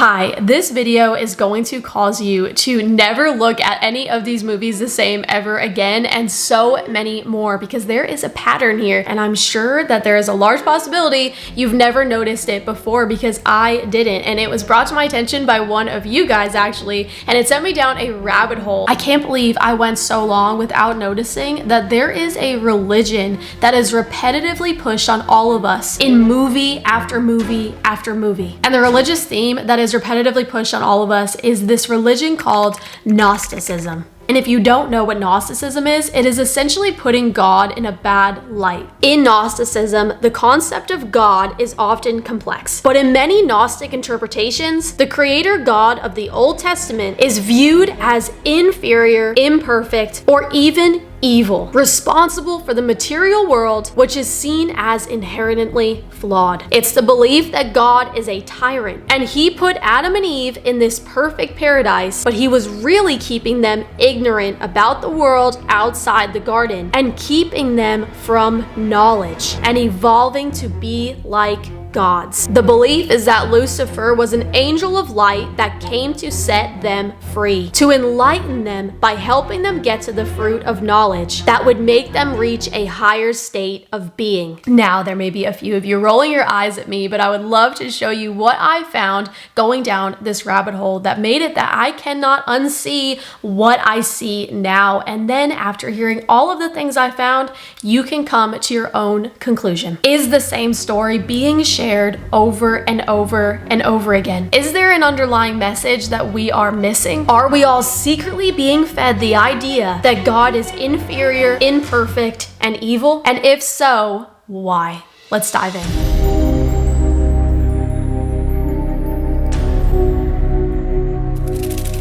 Hi, this video is going to cause you to never look at any of these movies the same ever again, and so many more, because there is a pattern here, and I'm sure that there is a large possibility you've never noticed it before, because I didn't, and it was brought to my attention by one of you guys actually, and it sent me down a rabbit hole. I can't believe I went so long without noticing that there is a religion that is repetitively pushed on all of us in movie after movie after movie, and the religious theme that is repetitively pushed on all of us is this religion called Gnosticism. And if you don't know what Gnosticism is, it is essentially putting God in a bad light. In Gnosticism, the concept of God is often complex, but in many Gnostic interpretations, the creator God of the Old Testament is viewed as inferior, imperfect, or even evil, responsible for the material world, which is seen as inherently flawed. It's the belief that God is a tyrant, and he put Adam and Eve in this perfect paradise, but he was really keeping them ignorant about the world outside the garden and keeping them from knowledge and evolving to be like gods. The belief is that Lucifer was an angel of light that came to set them free, to enlighten them by helping them get to the fruit of knowledge that would make them reach a higher state of being. Now, there may be a few of you rolling your eyes at me, but I would love to show you what I found going down this rabbit hole that made it that I cannot unsee what I see now. And then after hearing all of the things I found, you can come to your own conclusion. Is the same story being shared over and over and over again? Is there an underlying message that we are missing? Are we all secretly being fed the idea that God is inferior, imperfect, and evil? And if so, why? Let's dive in.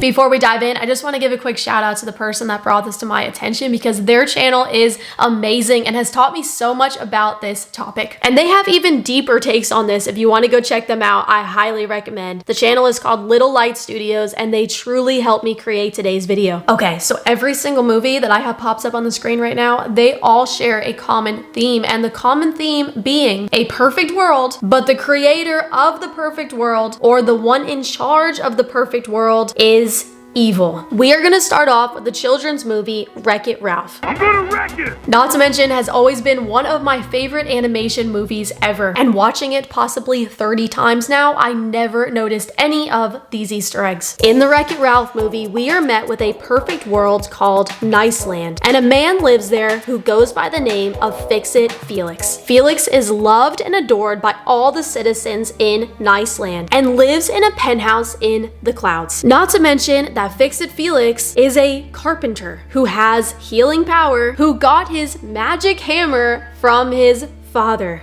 Before we dive in, I just want to give a quick shout out to the person that brought this to my attention, because their channel is amazing and has taught me so much about this topic. And they have even deeper takes on this. If you want to go check them out, I highly recommend. The channel is called Little Light Studios, and they truly helped me create today's video. Okay, so every single movie that I have pops up on the screen right now, they all share a common theme, and the common theme being a perfect world, but the creator of the perfect world, or the one in charge of the perfect world, is evil. We are gonna start off with the children's movie Wreck-It Ralph. I'm gonna wreck it! Not to mention, has always been one of my favorite animation movies ever. And watching it possibly 30 times now, I never noticed any of these Easter eggs. In the Wreck-It Ralph movie, we are met with a perfect world called Niceland, and a man lives there who goes by the name of Fix-It Felix. Felix is loved and adored by all the citizens in Niceland and lives in a penthouse in the clouds. Not to mention that Fix-It Felix is a carpenter who has healing power, who got his magic hammer from his father.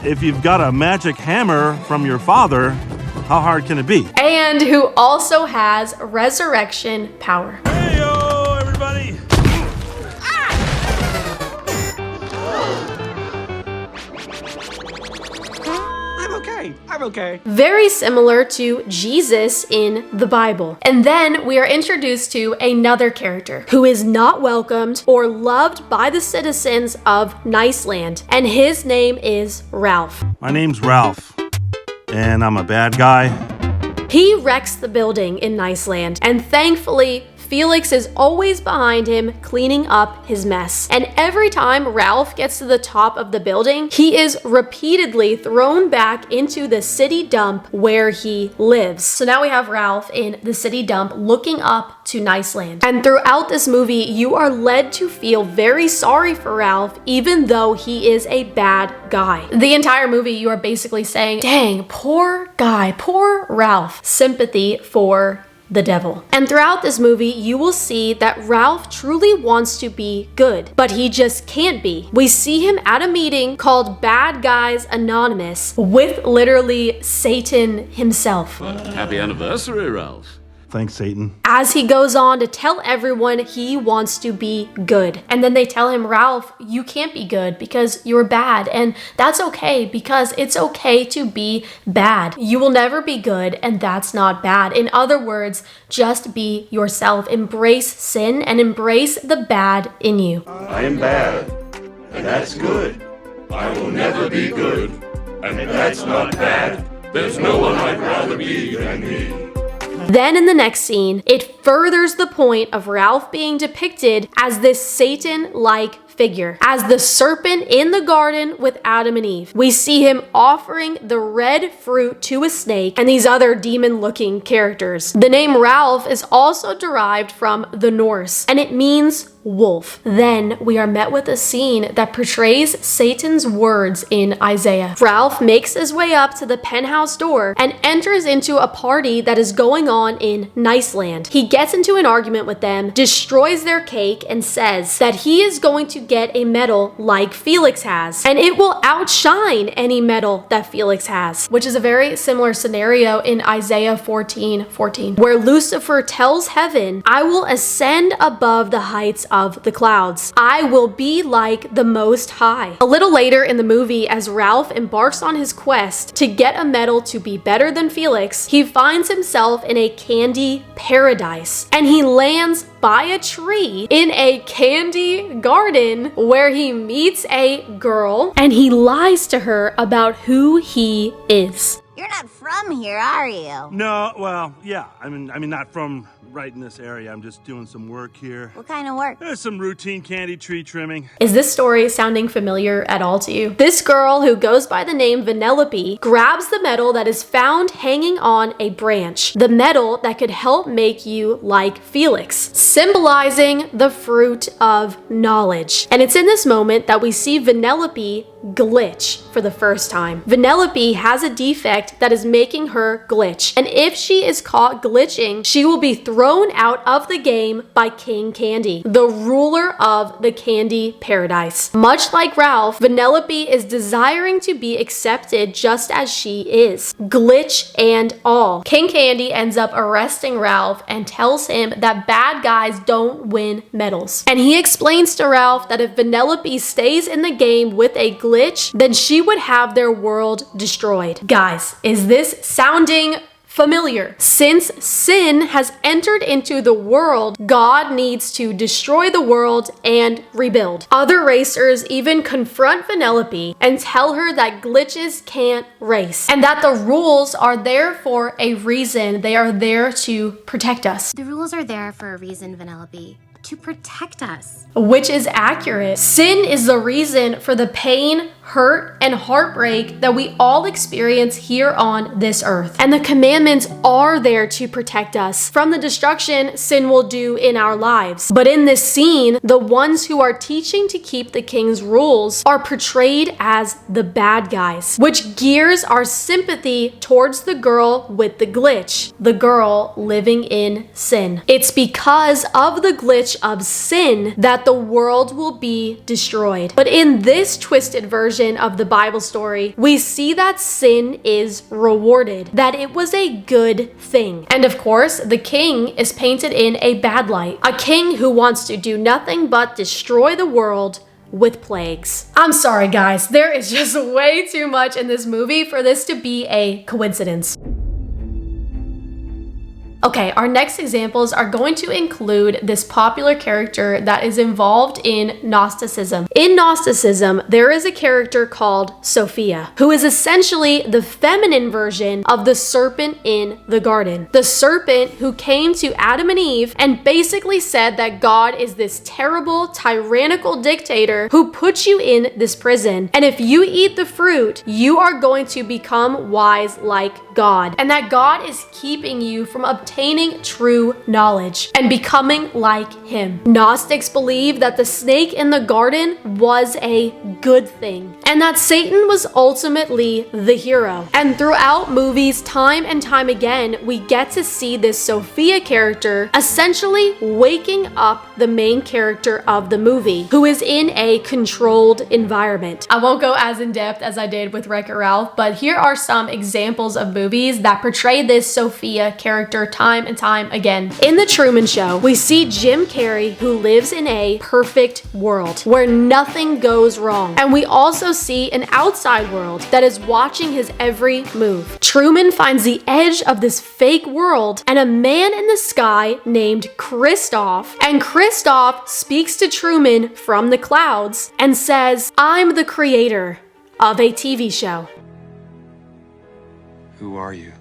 If you've got a magic hammer from your father, how hard can it be? And who also has resurrection power. Hey-yo, everybody! I'm okay. Very similar to Jesus in the Bible. And then we are introduced to another character who is not welcomed or loved by the citizens of Niceland, and his name is Ralph. My name's Ralph, and I'm a bad guy. He wrecks the building in Niceland, and thankfully, Felix is always behind him cleaning up his mess. And every time Ralph gets to the top of the building, he is repeatedly thrown back into the city dump where he lives. So now we have Ralph in the city dump looking up to Niceland. And throughout this movie, you are led to feel very sorry for Ralph, even though he is a bad guy. The entire movie, you are basically saying, dang, poor guy, poor Ralph. Sympathy for the devil. And throughout this movie, you will see that Ralph truly wants to be good, but he just can't be. We see him at a meeting called Bad Guys Anonymous with literally Satan himself. Happy anniversary, Ralph. Thanks, Satan. As he goes on to tell everyone he wants to be good. And then they tell him, Ralph, you can't be good because you're bad. And that's okay, because it's okay to be bad. You will never be good, and that's not bad. In other words, just be yourself. Embrace sin and embrace the bad in you. I am bad, and that's good. I will never be good, and that's not bad. There's no one I'd rather be than me. Then in the next scene, it furthers the point of Ralph being depicted as this Satan-like figure, as the serpent in the garden with Adam and Eve. We see him offering the red fruit to a snake and these other demon-looking characters. The name Ralph is also derived from the Norse, and it means wolf. Then we are met with a scene that portrays Satan's words in Isaiah. Ralph makes his way up to the penthouse door and enters into a party that is going on in Niceland. He gets into an argument with them, destroys their cake, and says that he is going to get a medal like Felix has, and it will outshine any medal that Felix has, which is a very similar scenario in Isaiah 14:14, where Lucifer tells heaven, "I will ascend above the heights of the clouds. I will be like the Most High." A little later in the movie, as Ralph embarks on his quest to get a medal to be better than Felix, he finds himself in a candy paradise, and he lands by a tree in a candy garden where he meets a girl and he lies to her about who he is. You're not from here, are you? No, well, yeah. I mean, not from right in this area. I'm just doing some work here. What kind of work? There's some routine candy tree trimming. Is this story sounding familiar at all to you? This girl, who goes by the name Vanellope, grabs the medal that is found hanging on a branch. The medal that could help make you like Felix, symbolizing the fruit of knowledge. And it's in this moment that we see Vanellope glitch for the first time. Vanellope has a defect that is making her glitch, and if she is caught glitching, she will be thrown out of the game by King Candy, the ruler of the candy paradise. Much like Ralph, Vanellope is desiring to be accepted just as she is, glitch and all. King Candy ends up arresting Ralph and tells him that bad guys don't win medals. And he explains to Ralph that if Vanellope stays in the game with a glitch, then she would have their world destroyed. Guys, is this sounding familiar? Since sin has entered into the world, God needs to destroy the world and rebuild. Other racers even confront Vanellope and tell her that glitches can't race, and that the rules are there for a reason. They are there to protect us. The rules are there for a reason, Vanellope. To protect us. Which is accurate. Sin is the reason for the pain, hurt, and heartbreak that we all experience here on this earth. And the commandments are there to protect us from the destruction sin will do in our lives. But in this scene, the ones who are teaching to keep the king's rules are portrayed as the bad guys, which gears our sympathy towards the girl with the glitch, the girl living in sin. It's because of the glitch of sin that the world will be destroyed. But in this twisted version of the Bible story, we see that sin is rewarded, that it was a good thing. And of course, the king is painted in a bad light, a king who wants to do nothing but destroy the world with plagues. I'm sorry guys, there is just way too much in this movie for this to be a coincidence. Okay, our next examples are going to include this popular character that is involved in Gnosticism. In Gnosticism, there is a character called Sophia, who is essentially the feminine version of the serpent in the garden. The serpent who came to Adam and Eve and basically said that God is this terrible, tyrannical dictator who put you in this prison. And if you eat the fruit, you are going to become wise like God. And that God is keeping you from obtaining true knowledge and becoming like him. Gnostics believe that the snake in the garden was a good thing and that Satan was ultimately the hero. And throughout movies, time and time again, we get to see this Sophia character essentially waking up the main character of the movie, who is in a controlled environment. I won't go as in depth as I did with Wreck-It Ralph, but here are some examples of movies that portray this Sophia character time and time again. In The Truman Show, we see Jim Carrey, who lives in a perfect world where nothing goes wrong. And we also see an outside world that is watching his every move. Truman finds the edge of this fake world and a man in the sky named Kristoff. And Kristoff speaks to Truman from the clouds and says, "I'm the creator of a TV show." Who are you?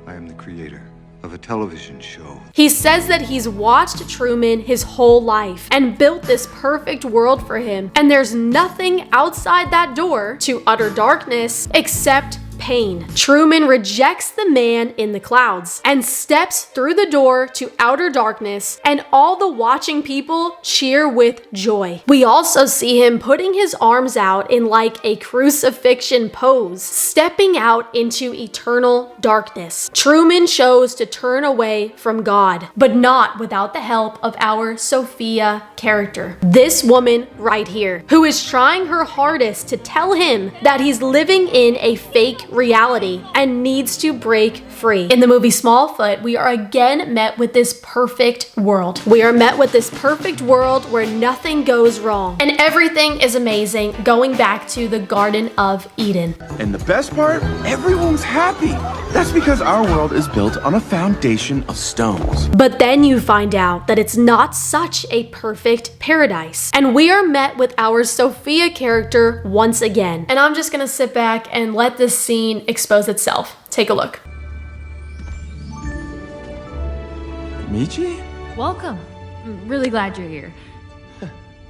I am the creator of a television show. He says that he's watched Truman his whole life and built this perfect world for him, and there's nothing outside that door to utter darkness except pain. Truman rejects the man in the clouds and steps through the door to outer darkness, and all the watching people cheer with joy. We also see him putting his arms out in like a crucifixion pose, stepping out into eternal darkness. Truman chose to turn away from God, but not without the help of our Sophia character. This woman right here, who is trying her hardest to tell him that he's living in a fake reality and needs to break free. In the movie Smallfoot, we are again met with this perfect world. We are met with this perfect world where nothing goes wrong and everything is amazing, going back to the Garden of Eden. And the best part, everyone's happy. That's because our world is built on a foundation of stones. But then you find out that it's not such a perfect paradise. And we are met with our Sophia character once again. And I'm just gonna sit back and let this scene expose itself. Take a look. Michi? Welcome. I'm really glad you're here.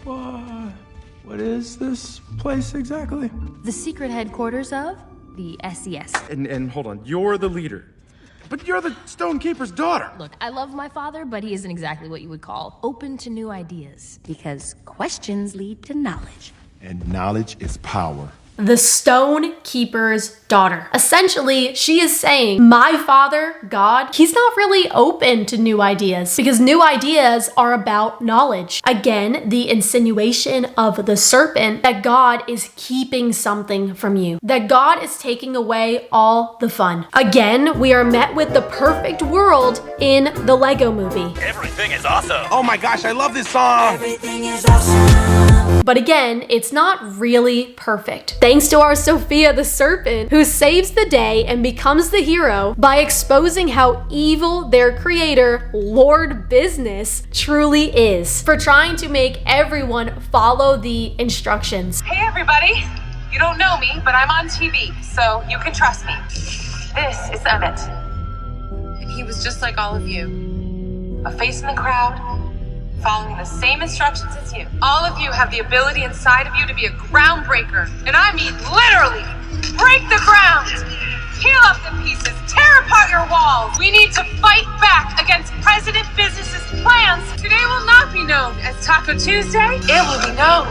What is this place exactly? The secret headquarters of the SES. And hold on, you're the leader. But you're the Stonekeeper's daughter. Look, I love my father, but he isn't exactly what you would call open to new ideas. Because questions lead to knowledge. And knowledge is power. The Stone Keeper's daughter. Essentially, she is saying, my father, God, he's not really open to new ideas because new ideas are about knowledge. Again, the insinuation of the serpent that God is keeping something from you, that God is taking away all the fun. Again, we are met with the perfect world in the Lego movie. Everything is awesome. Oh my gosh, I love this song. Everything is awesome. But again, it's not really perfect. Thanks to our Sophia the serpent, who saves the day and becomes the hero by exposing how evil their creator, Lord Business, truly is, for trying to make everyone follow the instructions. Hey everybody! You don't know me, but I'm on TV, so you can trust me. This is Emmett. And he was just like all of you. A face in the crowd, following the same instructions as you. All of you have the ability inside of you to be a groundbreaker. And I mean literally, break the ground! Peel up the pieces, tear apart your walls! We need to fight back against President Business's plans! Today will not be known as Taco Tuesday, it will be known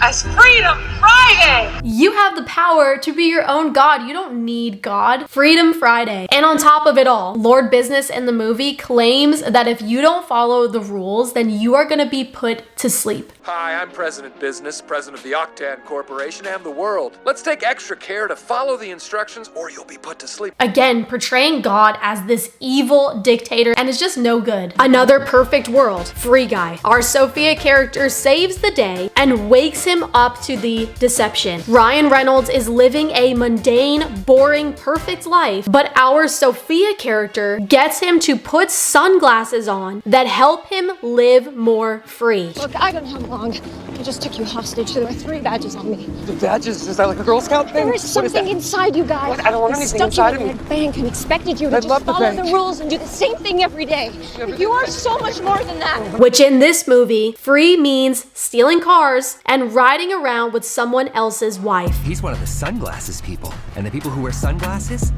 as Freedom Friday! You have the power to be your own God. You don't need God. Freedom Friday. And on top of it all, Lord Business in the movie claims that if you don't follow the rules, then you are gonna be put to sleep. Hi, I'm President Business, president of the Octan Corporation and the world. Let's take extra care to follow the instructions or you'll be put to sleep. Again, portraying God as this evil dictator, and it's just no good. Another perfect world. Free Guy. Our Sophia character saves the day and wakes him up to the deception. Ryan Reynolds is living a mundane, boring, perfect life, but our Sophia character gets him to put sunglasses on that help him live more free. Look, I don't know how long. I just took you hostage. There were 3 badges on me. The badges? Is that like a Girl Scout thing? There is something inside you guys. What? I don't want anything inside of me. I stuck you in a bank and expected you to just follow the rules and do the same thing every day. But you are so much more than that. Which in this movie, free means stealing cars and riding around with someone else's wife. He's one of the sunglasses people, and the people who wear sunglasses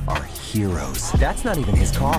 are heroes. That's not even his car.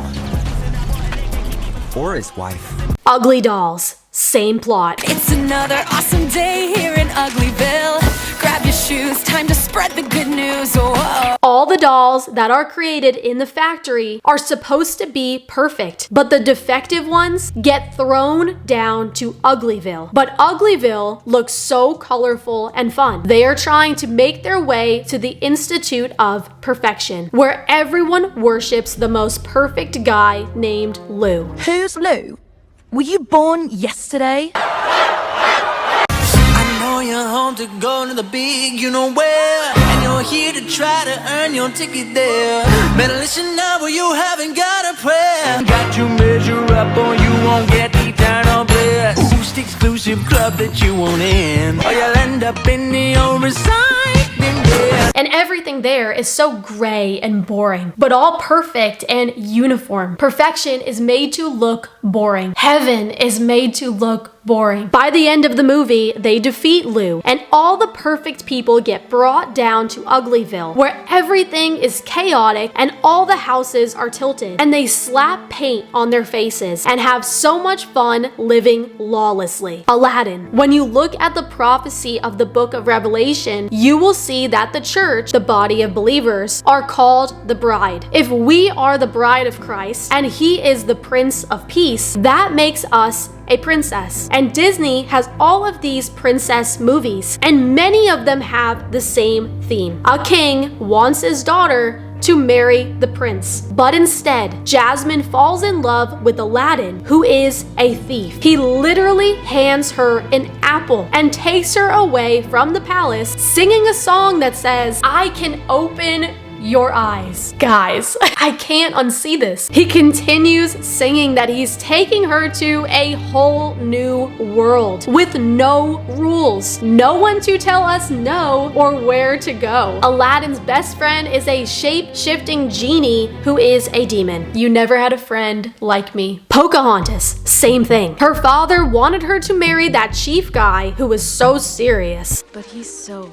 Or his wife. Ugly Dolls. Same plot. It's another awesome day here in Uglyville. Grab your shoes, time to spread the good news. Whoa. All the dolls that are created in the factory are supposed to be perfect, but the defective ones get thrown down to Uglyville. But Uglyville looks so colorful and fun. They are trying to make their way to the Institute of Perfection, where everyone worships the most perfect guy named Lou. Who's Lou? Were you born yesterday? I know you're home to go to the big, you know where. And you're here to try to earn your ticket there. Better listen up or you haven't got a prayer. Got to measure up or you won't get eternal bliss. Boost exclusive club that you won't in, or you'll end up in the oversight. And everything there is so gray and boring, but all perfect and uniform. Perfection is made to look boring. Heaven is made to look boring. By the end of the movie, they defeat Lou, and all the perfect people get brought down to Uglyville, where everything is chaotic and all the houses are tilted, and they slap paint on their faces and have so much fun living lawlessly. Aladdin. When you look at the prophecy of the book of Revelation, you will see that the church, the body of believers, are called the bride. If we are the bride of Christ and he is the Prince of Peace, that makes us a princess. And Disney has all of these princess movies, and many of them have the same theme. A king wants his daughter to marry the prince, but instead, Jasmine falls in love with Aladdin, who is a thief. He literally hands her an apple and takes her away from the palace, singing a song that says, "I can open your eyes." Guys, I can't unsee this. He continues singing that he's taking her to a whole new world with no rules. No one to tell us no or where to go. Aladdin's best friend is a shape-shifting genie who is a demon. You never had a friend like me. Pocahontas, same thing. Her father wanted her to marry that chief guy who was so serious. But he's so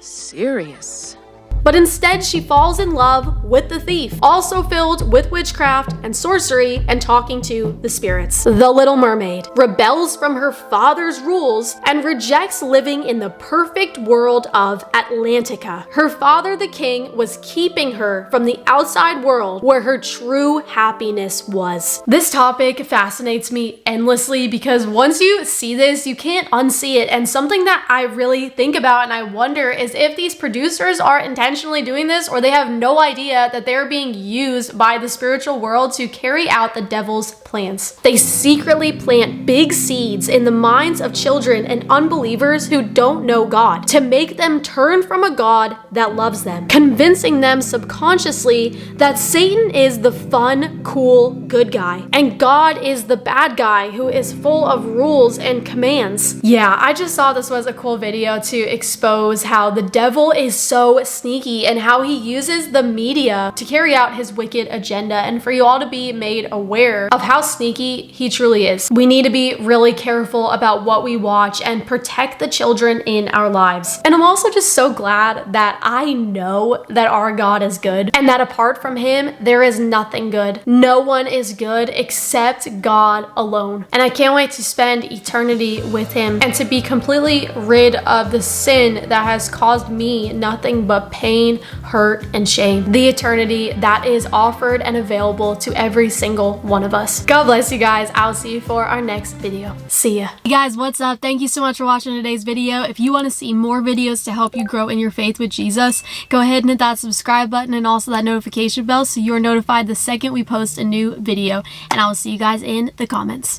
serious. But instead, she falls in love with the thief, also filled with witchcraft and sorcery and talking to the spirits. The Little Mermaid rebels from her father's rules and rejects living in the perfect world of Atlantica. Her father, the king, was keeping her from the outside world where her true happiness was. This topic fascinates me endlessly because once you see this, you can't unsee it. And something that I really think about and I wonder is if these producers are intentionally doing this, or they have no idea that they're being used by the spiritual world to carry out the devil's plans. They secretly plant big seeds in the minds of children and unbelievers who don't know God to make them turn from a God that loves them, convincing them subconsciously that Satan is the fun, cool, good guy, and God is the bad guy who is full of rules and commands. Yeah, I just thought this was a cool video to expose how the devil is so sneaky and how he uses the media to carry out his wicked agenda, and for you all to be made aware of how sneaky he truly is. We need to be really careful about what we watch and protect the children in our lives. And I'm also just so glad that I know that our God is good and that apart from him, there is nothing good. No one is good except God alone. And I can't wait to spend eternity with him and to be completely rid of the sin that has caused me nothing but pain, hurt, and shame. The eternity that is offered and available to every single one of us. God bless you guys. I'll see you for our next video. See ya. Hey guys, what's up? Thank you so much for watching today's video. If you want to see more videos to help you grow in your faith with Jesus, go ahead and hit that subscribe button and also that notification bell so you are notified the second we post a new video. And I will see you guys in the comments.